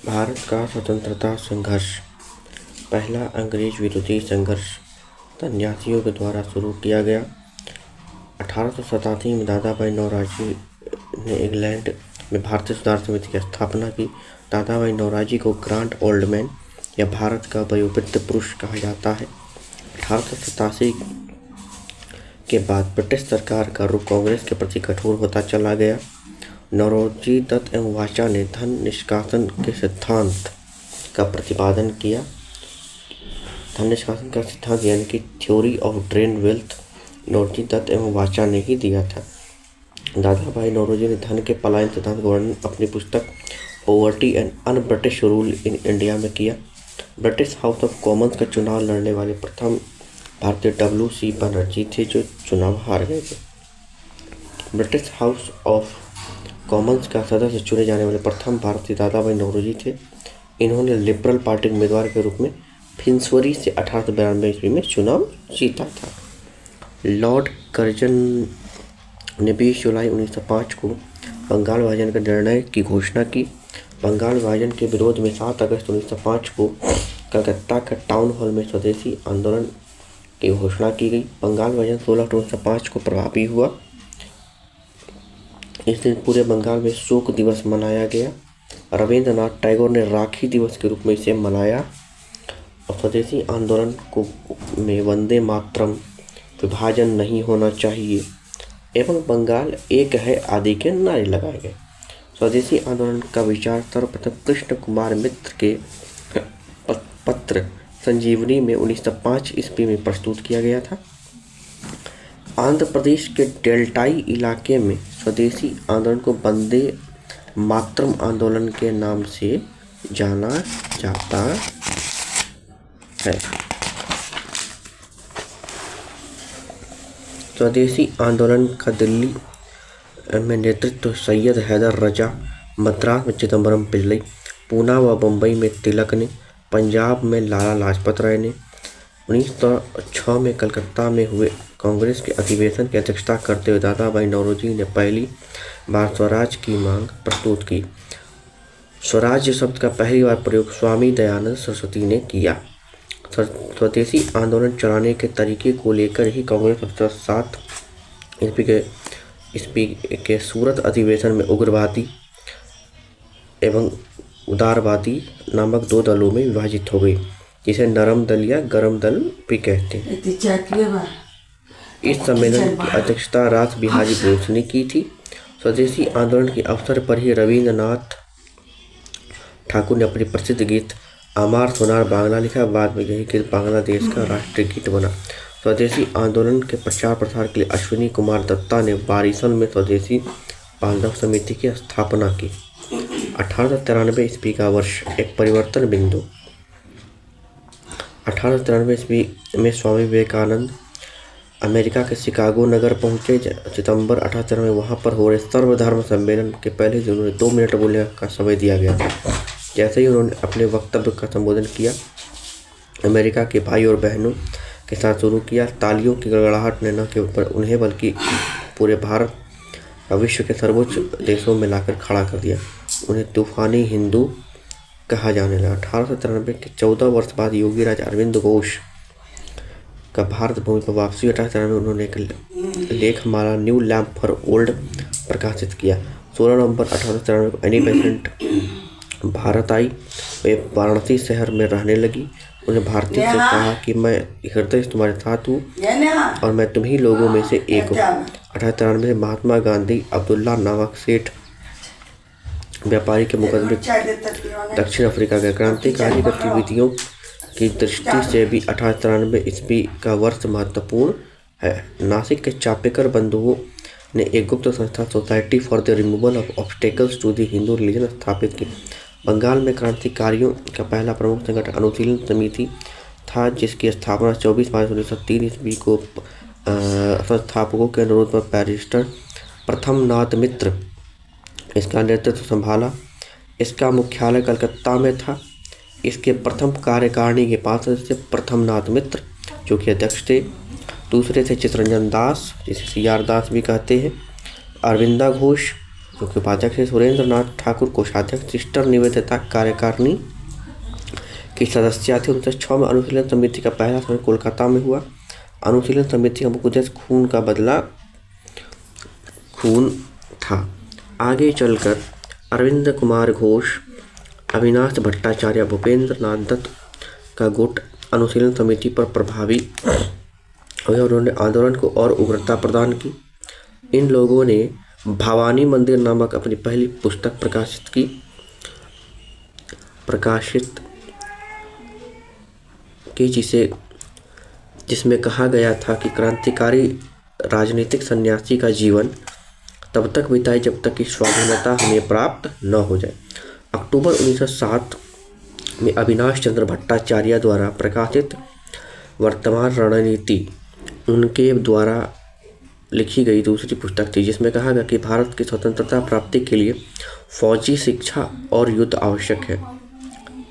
भारत का स्वतंत्रता संघर्ष। पहला अंग्रेज विरोधी संघर्ष सन्यासियों के द्वारा शुरू किया गया। 1887 में दादा भाई नौरोजी ने इंग्लैंड में भारतीय सुधार समिति की स्थापना की। दादा भाई नौरोजी को ग्रांड ओल्ड मैन या भारत का वयोवृद्ध पुरुष कहा जाता है। 1887 के बाद ब्रिटिश सरकार का रुख कांग्रेस के प्रति कठोर होता चला गया। नौरोजी दत्त एवं वाचा ने धन निष्कासन के सिद्धांत का प्रतिपादन किया। धन निष्कासन का सिद्धांत यानी कि theory of drain wealth Naoroji Dutt एवं वाचा ने ही दिया था। दादा भाई नौरोजी ने धन के पलायन सिद्धांत का वर्णन अपनी पुस्तक poverty and un British rule in India में किया। ब्रिटिश हाउस ऑफ कॉमन्स का चुनाव लड़ने वाले प्रथम भारतीय W.C. बनर्जी थे, जो चुनाव हार गए थे। ब्रिटिश हाउस ऑफ कॉमन्स का सदस्य चुने जाने वाले प्रथम भारतीय दादा भाई नौरोजी थे। इन्होंने लिबरल पार्टी के उम्मीदवार के रूप में फिंसबरी से 1892 ईस्वी में चुनाव जीता था। लॉर्ड कर्जन ने 20 जुलाई 1905 को बंगाल विभाजन के निर्णय की घोषणा की। बंगाल विभाजन के विरोध में 7 अगस्त 1905 को कलकत्ता के टाउन हॉल में स्वदेशी आंदोलन की घोषणा की गई। बंगाल विभाजन 16 अक्टूबर 1905 को प्रभावी हुआ। इस दिन पूरे बंगाल में शोक दिवस मनाया गया। रविंद्रनाथ टैगोर ने राखी दिवस के रूप में इसे मनाया और स्वदेशी आंदोलन को में वंदे मातरम, विभाजन नहीं होना चाहिए एवं बंगाल एक है आदि के नारे लगाए गए। स्वदेशी आंदोलन का विचार सर्वप्रथम कृष्ण कुमार मित्र के पत्र संजीवनी में 1905 ईस्वी में प्रस्तुत किया गया था। आंध्र प्रदेश के डेल्टाई इलाके में स्वदेशी आंदोलन को वंदे मातरम आंदोलन के नाम से जाना जाता है। स्वदेशी आंदोलन का दिल्ली में नेतृत्व सैयद हैदर रजा, मद्रास में चिदम्बरम पिल्लई, पूना व बम्बई में तिलक ने, पंजाब में लाला लाजपत राय ने। 1906 में कलकत्ता में हुए कांग्रेस के अधिवेशन की अध्यक्षता करते हुए दादा भाई नौरोजी ने पहली बार स्वराज की मांग प्रस्तुत की। स्वराज्य शब्द का पहली बार प्रयोग स्वामी दयानंद सरस्वती ने किया। स्वदेशी आंदोलन चलाने के तरीके को लेकर ही कांग्रेस 7 ईस्वी के सूरत अधिवेशन में उग्रवादी एवं उदारवादी नामक 2 दलों में विभाजित हो गई, जिसे नरम दल या गरम दल भी कहते हैं। इस सम्मेलन की अध्यक्षता रास बिहारी बोस ने की थी। स्वदेशी आंदोलन के अवसर पर ही रविंद्रनाथ ठाकुर ने अपनी प्रसिद्ध गीत अमार सोनार बांग्ला लिखा। बाद में यही गीत बांग्लादेश का राष्ट्रीय गीत बना। स्वदेशी आंदोलन के प्रचार प्रसार के लिए अश्विनी कुमार दत्ता ने बारिसन में स्वदेशी बांधव समिति की स्थापना की। 1893 ईस्वी का वर्ष एक परिवर्तन बिंदु। 1893 ईस्वी में स्वामी विवेकानंद अमेरिका के शिकागो नगर पहुंचे। सितंबर 1893 में वहां पर हो रहे सर्वधर्म सम्मेलन के पहले दिन उन्हें 2 मिनट बोलने का समय दिया गया था। जैसे ही उन्होंने अपने वक्तव्य का संबोधन किया, अमेरिका के भाई और बहनों के साथ शुरू किया। तालियों की गड़गड़ाहट ने न केवल उन्हें बल्कि पूरे भारत और विश्व के सर्वोच्च देशों में लाकर खड़ा कर दिया। उन्हें तूफानी हिंदू कहा जाने लगा। 1893 के 14 वर्ष बाद योगी राज अरविंद घोष का भारत भूमि पर वापसी। 1893 में उन्होंने एक लेखमाला न्यू लैम्प फॉर ओल्ड प्रकाशित किया। 16 नवंबर 1893 को एनी बेसेंट भारत आई। वे वाराणसी शहर में रहने लगी। उन्हें भारतीय से कहा कि मैं हृदय से तुम्हारे साथ हूँ और मैं तुम्ही लोगों में से एक हूँ। 1893 में महात्मा गांधी अब्दुल्ला नामक सेठ व्यापारी के मुकदमे दक्षिण अफ्रीका के क्रांतिकारी गतिविधियों की दृष्टि से भी 1893 ईस्वी का वर्ष महत्वपूर्ण है। नासिक के चापेकर बंधुओं ने एक गुप्त संस्था society for the removal of obstacles to the Hindu religion स्थापित की। बंगाल में क्रांतिकारियों का पहला प्रमुख संगठन अनुशीलन समिति था, जिसकी स्थापना 24 मार्च 1903 ईस्वी को संस्थापकों के अनुरोध पर बैरिस्टर प्रथमनाथ मित्र इसका नेतृत्व संभाला। इसका मुख्यालय कलकत्ता में था। इसके प्रथम कार्यकारिणी के 5 सदस्य प्रथमनाथ मित्र, जो कि अध्यक्ष थे। दूसरे थे चित्तरंजन दास, जिसे CR दास भी कहते हैं, अरविंदा घोष, जो कि उपाध्यक्ष है सुरेंद्र नाथ ठाकुर कोषाध्यक्ष, सिस्टर निवेदिता कार्यकारिणी की सदस्य थे। 1906 में अनुशीलन समिति का पहला सम्मेलन कोलकाता में हुआ। अनुशीलन समिति का मुख्य उद्देश्य खून का बदला खून था। आगे चलकर अरविंद कुमार घोष, अविनाश भट्टाचार्य, भूपेंद्र नाथ दत्त का गुट अनुशीलन समिति पर प्रभावी हुए और उन्होंने आंदोलन को और उग्रता प्रदान की। इन लोगों ने भवानी मंदिर नामक अपनी पहली पुस्तक प्रकाशित की जिसमें कहा गया था कि क्रांतिकारी राजनीतिक सन्यासी का जीवन तब तक बिताए जब तक कि स्वाधीनता हमें प्राप्त न हो जाए। अक्टूबर 1907 में अविनाश चंद्र भट्टाचार्य द्वारा प्रकाशित वर्तमान रणनीति उनके द्वारा लिखी गई दूसरी पुस्तक थी, जिसमें कहा गया कि भारत की स्वतंत्रता प्राप्ति के लिए फौजी शिक्षा और युद्ध आवश्यक है।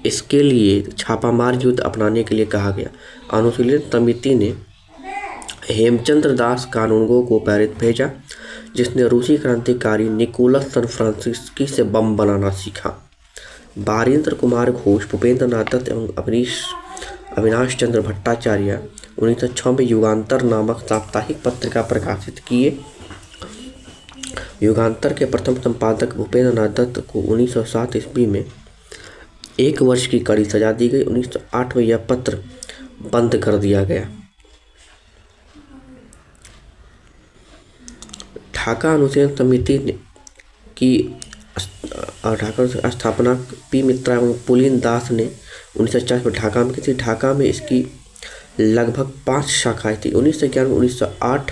इसके लिए छापामार युद्ध अपनाने के लिए कहा गया। अनुशीलन समिति ने हेमचंद्र दास कानूनगो को पेरिस भेजा, जिसने रूसी क्रांतिकारी निकोलस सन फ्रांसिस्की से बम बनाना सीखा। बारेंद्र कुमार घोष, भूपेंद्र नाथ दत्त एवं अविनाश चंद्र भट्टाचार्य 1906 में युगांतर नामक साप्ताहिक पत्रिका प्रकाशित किए। युगांतर के प्रथम संपादक भूपेंद्र नाथ दत्त को 1907 ईस्वी में 1 वर्ष की कड़ी सजा दी गई। 1908 में यह पत्र बंद कर दिया गया। ढाका अनुशीलन समिति की स्थापना पी मित्रा एवं पुलिन दास ने 1940 में ढाका में की थी। ढाका में इसकी लगभग 5 शाखाएं थी। 1911 में 1908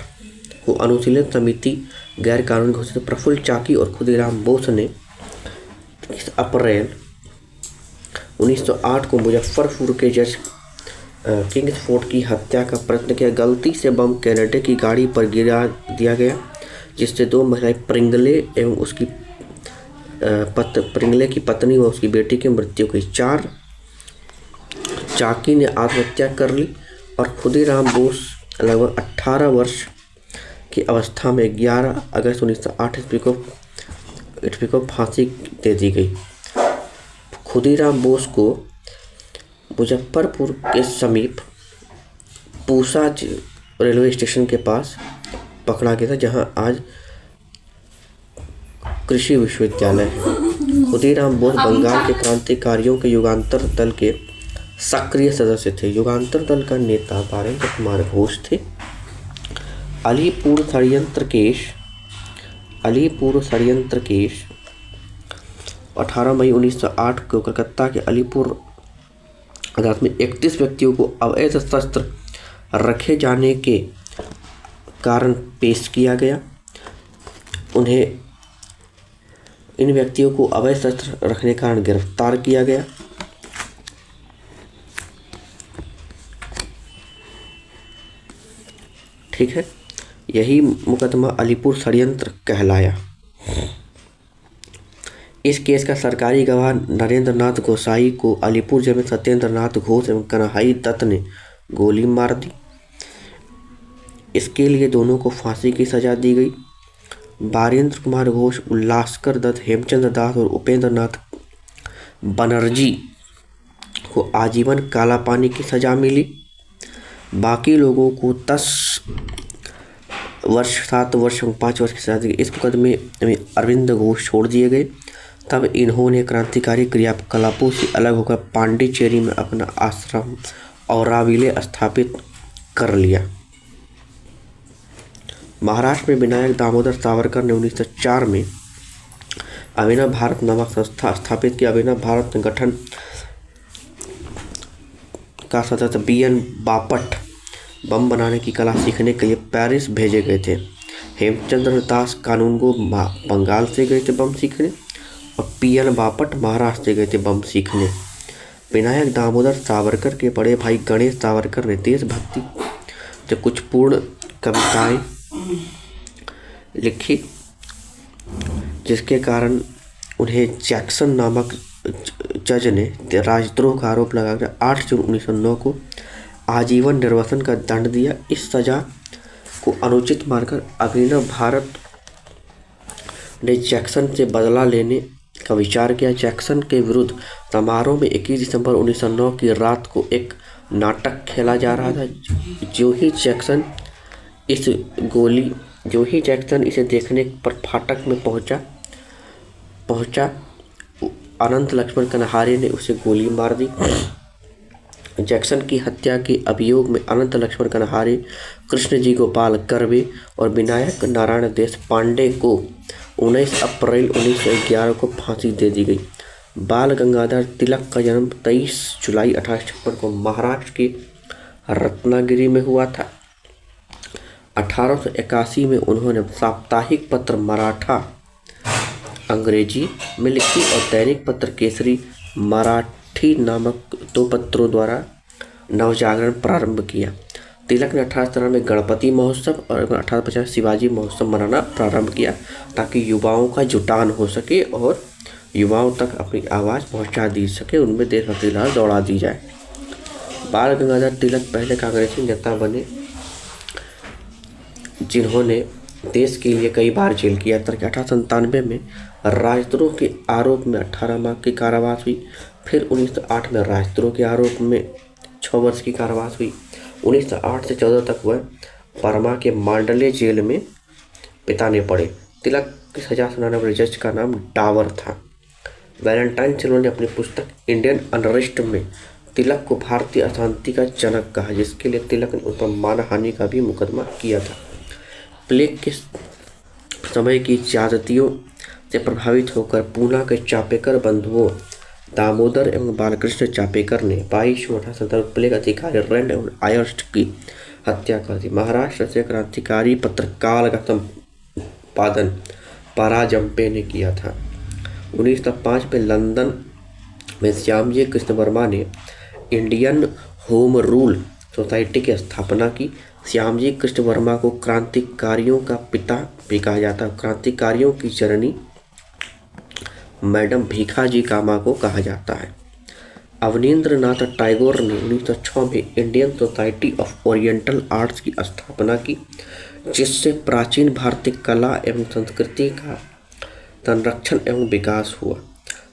को अनुशीलन समिति गैर कानूनी घोषित। प्रफुल्ल चाकी और खुदीराम बोस ने 30 अप्रैल 1908 को मुजफ्फरपुर के जज किंग्सफोर्ड की हत्या का प्रयत्न किया। गलती से बम कैनेडा की गाड़ी पर गिरा दिया गया, जिससे 2 महिलाएं प्रिंगले की पत्नी व उसकी बेटी की मृत्यु हुई। 4 चाकी ने आत्महत्या कर ली और खुदीराम बोस लगभग 18 वर्ष की अवस्था में 11 अगस्त 1908 ईस्वी को फांसी दे दी गई। खुदीराम बोस को मुजफ्फरपुर के समीप पूसा रेलवे स्टेशन के पास पकड़ा गया था, जहां आज कृषि विश्वविद्यालय है। खुदीराम बोस बंगाल के क्रांतिकारियों के युगांतर दल के सक्रिय सदस्य थे। युगांतर दल का नेता बारेंद्र कुमार घोष थे। अलीपुर षड्यंत्र केस 18 मई 1908 को कलकत्ता के अलीपुर अदालत में 31 व्यक्तियों को अवैध शस्त्र रखे जाने के कारण पेश किया गया। इन व्यक्तियों को अवैध शस्त्र रखने के कारण गिरफ्तार किया गया। ठीक है, यही मुकदमा अलीपुर षड्यंत्र कहलाया। इस केस का सरकारी गवाह नरेंद्र नाथ गोसाई को अलीपुर जेल में सत्येंद्र नाथ घोष एवं कन्हई दत्त ने गोली मार दी। इसके लिए दोनों को फांसी की सजा दी गई। बारेंद्र कुमार घोष, उल्लासकर दत्त, हेमचंद्र दास और उपेंद्र नाथ बनर्जी को आजीवन काला पानी की सजा मिली। बाकी लोगों को 10 वर्ष, 7 वर्ष और 5 वर्ष की सजा दी गई। इस मुकदमे में अरविंद घोष छोड़ दिए गए। तब इन्होंने क्रांतिकारी क्रियाकलापों से अलग होकर पांडिचेरी में अपना आश्रम और राविले स्थापित कर लिया। महाराष्ट्र में विनायक दामोदर सावरकर ने 1904 में अभिनव भारत नामक संस्था स्थापित की। अभिनव भारत संगठन का सदस्य BN बापट बम बनाने की कला सीखने के लिए पेरिस भेजे गए थे। हेमचंद्र दास कानूनगो बंगाल से गए थे बम सीखने और PN बापट महाराष्ट्र से गए थे बम सीखने। विनायक दामोदर सावरकर के बड़े भाई गणेश सावरकर ने देशभक्ति से कुछ पूर्ण कविताएं लिखी, जिसके कारण उन्हें जैक्सन नामक जज ने राजद्रोह का आरोप लगाकर 8 जून 1909 को आजीवन निर्वासन का दंड दिया। इस सजा को अनुचित मानकर अभिनव भारत ने जैक्सन से बदला लेने का विचार किया। जैक्सन के विरुद्ध समारोह में 21 दिसंबर 1909 की रात को एक नाटक खेला जा रहा था। जो ही जैक्सन इसे देखने पर फाटक में पहुंचा अनंत लक्ष्मण कन्हारे ने उसे गोली मार दी। जैक्सन की हत्या के अभियोग में अनंत लक्ष्मण कन्हारे, कृष्णजी गोपाल कर्वे और विनायक नारायण देशपांडे को 19 अप्रैल 1911 को फांसी दे दी गई। बाल गंगाधर तिलक का जन्म 23 जुलाई 1856 को महाराष्ट्र के रत्नागिरी में हुआ था। 1881 में उन्होंने साप्ताहिक पत्र मराठा अंग्रेजी में लिखी और दैनिक पत्र केसरी मराठी नामक 2 पत्रों द्वारा नवजागरण प्रारंभ किया। तिलक ने 1893 में गणपति महोत्सव और 1850 शिवाजी महोत्सव मनाना प्रारंभ किया ताकि युवाओं का जुटान हो सके और युवाओं तक अपनी आवाज़ पहुंचा दी सके, उनमें देशभक्ति की लहर दौड़ा दी जाए। बाल गंगाधर तिलक पहले कांग्रेसी नेता बने जिन्होंने देश के लिए कई बार जेल की यात्रा की। 1897 में राजद्रोह के आरोप में 18 माह की कारावास हुई। फिर 1908 में राजद्रोह के आरोप में 6 वर्ष की कारावास हुई। 1908 से 14 तक वह बर्मा के मांडले जेल में बिताने पड़े। तिलक की सजा सुनाने वाले जज का नाम डावर था। वैलेंटाइन चिल्ड्रन ने अपनी पुस्तक इंडियन अनरेस्ट में तिलक को भारतीय अशांति का जनक कहा, जिसके लिए तिलक ने उन पर मानहानि का भी मुकदमा किया था। प्लेग के समय की ज्यादतियों से प्रभावित होकर पूना के चापेकर बंधुओं दामोदर एवं बालकृष्ण चापेकर ने 22 जून 1870 प्लेग अधिकारी रैंड एवं आयर्स्ट की हत्या कर दी। महाराष्ट्र से क्रांतिकारी पत्रकाल का संपादन पराजंपे ने किया था। 1905 में लंदन में श्यामजी कृष्ण वर्मा ने इंडियन होम रूल सोसाइटी की स्थापना की। श्यामजी कृष्ण वर्मा को क्रांतिकारियों का पिता भी कहा जाता है। क्रांतिकारियों की जननी मैडम भीखाजी कामा को कहा जाता है। अवनींद्र नाथ टैगोर ने 1906 में Indian society of oriental arts की स्थापना की, जिससे प्राचीन भारतीय कला एवं संस्कृति का संरक्षण एवं विकास हुआ।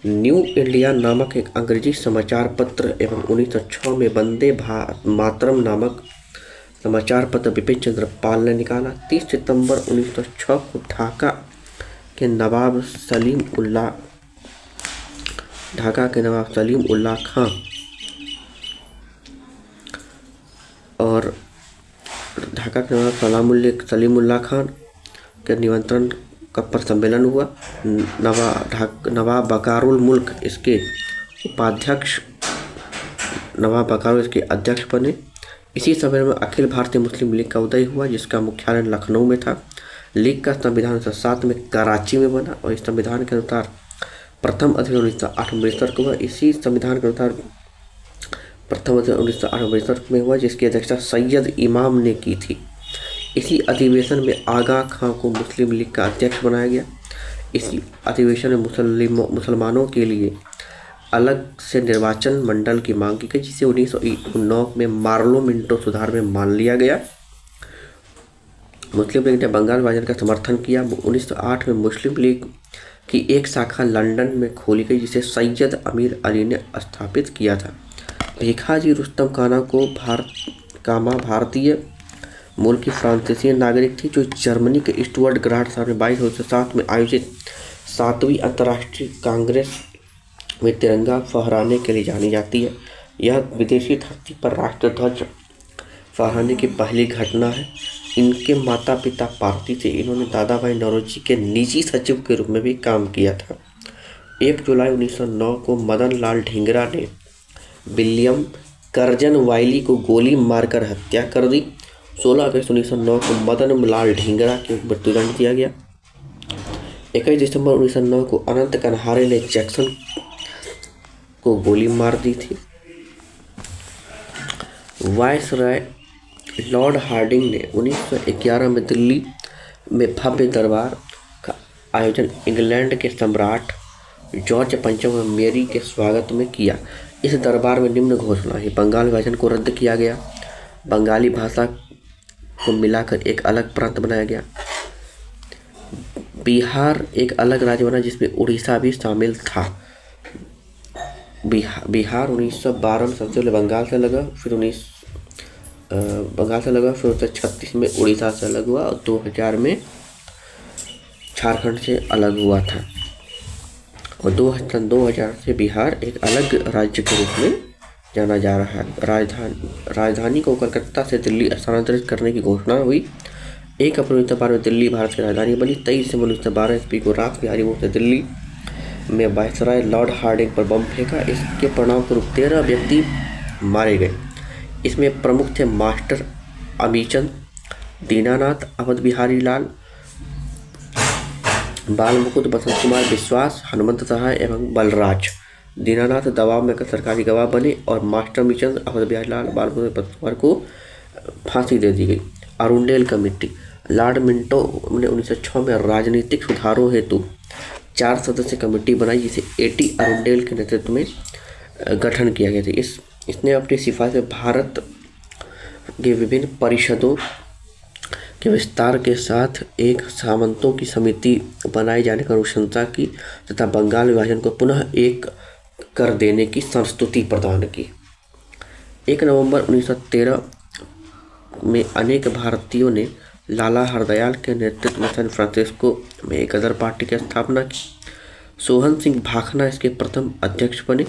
न्यू इंडिया नामक एक अंग्रेजी समाचार पत्र एवं 1906 में वंदे मातरम नामक समाचार पत्र बिपिन चंद्र पाल ने निकाला। 30 सितंबर 1906 को ढाका के नवाब सलीम उल्लाह खां और ढाका के नवाब सलीमुल्लाह खान के निमंत्रण पर सम्मेलन हुआ। नवाब बकारुल मुल्क इसके अध्यक्ष बने। इसी समय में अखिल भारतीय मुस्लिम लीग का उदय हुआ, जिसका मुख्यालय लखनऊ में था। लीग का संविधान 1907 में कराची में बना और इस संविधान के अनुसार प्रथम अधिवेशन 1908 अमृतसर को हुआ। इसी संविधान के अनुसार प्रथम अधिवेशन 1908 अमृतसर में हुआ, जिसकी अध्यक्षता सैयद इमाम ने की थी। इसी अधिवेशन में आगा खां को मुस्लिम लीग का अध्यक्ष बनाया गया। इसी अधिवेशन में मुसलमानों के लिए अलग से निर्वाचन मंडल की मांग की गई, जिसे 1909 में मार्लो मिंटो सुधार में मान लिया गया। मुस्लिम लीग ने बंगाल विभाजन का समर्थन किया। 1908 में मुस्लिम लीग की एक शाखा लंदन में खोली गई, जिसे सैयद अमीर अली ने स्थापित किया था। भीखाजी रुस्तम कामा भारतीय मूल की फ्रांसीसी नागरिक थी, जो जर्मनी के स्टुअर्टगार्ड शहर में 2207 में आयोजित 7वीं अंतर्राष्ट्रीय कांग्रेस में तिरंगा फहराने के लिए जानी जाती है। यह विदेशी धरती पर राष्ट्रध्वज फहराने की पहली घटना है। इनके माता पिता पारसी थे। इन्होंने दादा भाई नौरोजी के निजी सचिव के रूप में भी काम किया था। 1 जुलाई 1909 को मदन लाल ढींगरा ने विलियम कर्जन वाइली को गोली मारकर हत्या कर दी। 16 अगस्त 1909 को मदन लाल ढींगरा को मृत्युदंड दिया गया। 21 दिसंबर 1909 को अनंत कन्हारे ने जैक्सन को गोली मार दी थी। वायसराय लॉर्ड हार्डिंग ने 1911 में दिल्ली में भव्य दरबार का आयोजन इंग्लैंड के सम्राट जॉर्ज पंचम और मेरी के स्वागत में किया। इस दरबार में निम्न घोषणा ही: बंगाल विभाजन को रद्द किया गया, बंगाली भाषा को मिलाकर एक अलग प्रांत बनाया गया, बिहार एक अलग राज्य बना जिसमें उड़ीसा भी शामिल था। बिहार 1912 में सबसे पहले बंगाल से लगा, फिर 1936 में उड़ीसा से अलग हुआ और 2000 में झारखंड से अलग हुआ था। और 2000 से बिहार एक अलग राज्य के रूप में जाना जा रहा है। राजधानी को कलकत्ता से दिल्ली स्थानांतरित करने की घोषणा हुई। 1 अप्रैल 1912 में दिल्ली भारत की राजधानी बनी। 23 दिसंबर 1912 ईस्वी को रास बिहारी बोस ने दिल्ली में वायसराय लॉर्ड हार्डिंग पर बम फेंका। इसके परिणाम स्वरूप 13 व्यक्ति मारे गए। इसमें प्रमुख थे मास्टर अमीचंद, दीनानाथ, अवध बिहारी लाल, बाल मुकुंद, बसंत कुमार विश्वास, हनुमंत सहाय एवं बलराज। दीनानाथ दबाव में सरकारी गवाह बने और मास्टर अमीचंद, अवध बिहारी लाल, बाल मुकुंद, बसंत कुमार को फांसी दे दी गई। Arundel committee. लॉर्ड मिंटो ने 1906 में राजनीतिक सुधारों हेतु 4 सदस्य कमेटी बनाई जिसे A.T. अरुंडेल के नेतृत्व में गठन किया गया था। इसने अपनी सिफारिश में भारत के विभिन्न परिषदों के विस्तार के साथ एक सामंतों की समिति बनाए जाने की अनुशंसा की तथा बंगाल विभाजन को पुनः एक कर देने की संस्तुति प्रदान की। 1 नवंबर 1913 में अनेक भारतीयों ने लाला हरदयाल के नेतृत्व में सैन फ्रांसिस्को में एक गदर पार्टी की स्थापना की। सोहन सिंह भाखना इसके प्रथम अध्यक्ष बने।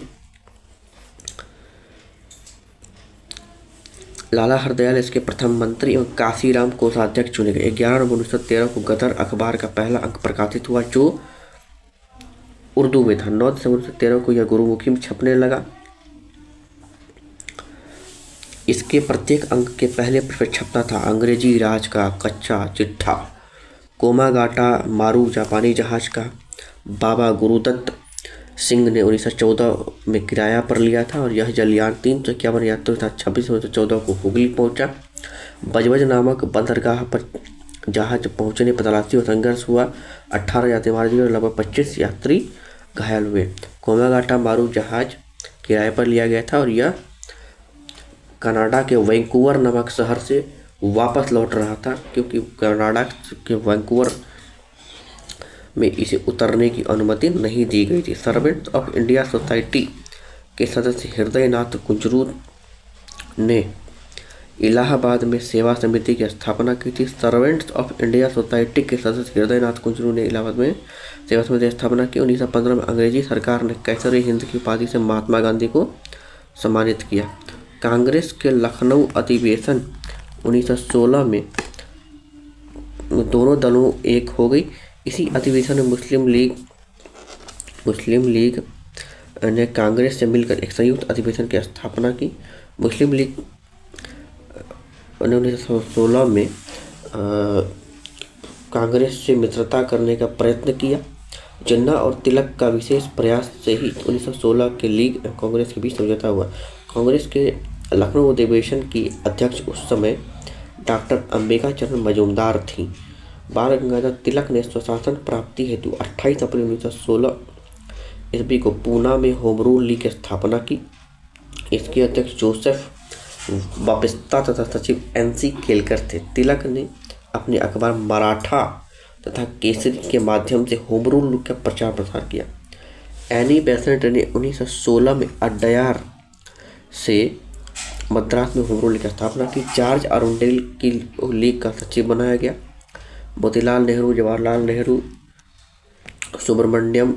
लाला हरदयाल इसके प्रथम मंत्री एवं काशीराम कोषाध्यक्ष चुने गए। 11 नवंबर 1913 को गदर अखबार का पहला अंक प्रकाशित हुआ जो उर्दू में था। 9 दिसंबर 1913 को यह गुरुमुखी में छपने लगा। इसके प्रत्येक अंक के पहले पृष्ठ पर छपता था अंग्रेजी राज का कच्चा चिट्ठा, कोमागाटा मारू जापानी जहाज का। बाबा गुरुदत्त सिंह ने 1914 में किराया पर लिया था और यह जलयान 351 यात्रियों था। 26 नवंबर 1914 को हुगली पहुंचा। बजबज नामक बंदरगाह पर जहाज पहुंचने पर तलाशी और संघर्ष हुआ। 18 यात्री मारे गए और लगभग 25 यात्री घायल हुए। कोमागाटा मारू जहाज किराए पर लिया गया था और यह कनाडा के वैंकूवर नामक शहर से वापस लौट रहा था क्योंकि कनाडा के वैंकूवर में इसे उतरने की अनुमति नहीं दी गई थी। सर्वेंट्स ऑफ इंडिया सोसाइटी के सदस्य हृदयनाथ कुंजरू ने इलाहाबाद में सेवा समिति की स्थापना की थी। सर्वेंट्स ऑफ इंडिया सोसाइटी के सदस्य हृदयनाथ कुंजरू ने इलाहाबाद में सेवा समिति की स्थापना की। 1915 में अंग्रेजी सरकार ने कैसर हिंद की उपाधि से महात्मा गांधी को सम्मानित किया। कांग्रेस के लखनऊ अधिवेशन 1916 में दोनों दलों एक हो गई। इसी अधिवेशन में मुस्लिम लीग ने कांग्रेस से मिलकर एक संयुक्त अधिवेशन की स्थापना की। मुस्लिम लीग ने 1916 में कांग्रेस से मित्रता करने का प्रयत्न किया। जिन्ना और तिलक का विशेष प्रयास से ही 1916 के लीग एवं कांग्रेस के बीच समझौता हुआ। कांग्रेस के लखनऊ अधिवेशन की अध्यक्ष उस समय डॉक्टर अंबिका चरण मजूमदार थीं। बाल गंगाधर तिलक ने स्वशासन प्राप्ति हेतु 28 अप्रैल 1916 ईस्वी को पूना में होम रूल लीग की स्थापना की। इसके अध्यक्ष जोसेफ वापिस्ता तथा सचिव NC केलकर थे। तिलक ने अपने अखबार मराठा तथा केसरी के माध्यम से होम रूल लीग का प्रचार प्रसार किया। एनी बेसेंट ने 1916 में अड्डयार से मद्रास में होम रूल लीग की स्थापना की। जॉर्ज अरुंडेल की लीग का सचिव बनाया गया। मोतीलाल नेहरू, जवाहरलाल नेहरू, सुब्रमण्यम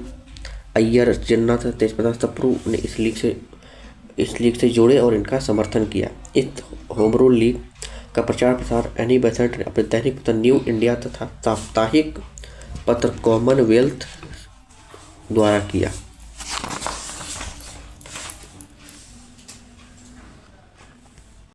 अय्यर जिन्ना तथा तेजप्रताप सप्रू ने इस लीग से जुड़े और इनका समर्थन किया। इस होम रूल लीग का प्रचार प्रसार एनी बेसेंट ने अपने दैनिक पत्र न्यू इंडिया तथा साप्ताहिक पत्र कॉमनवेल्थ द्वारा किया।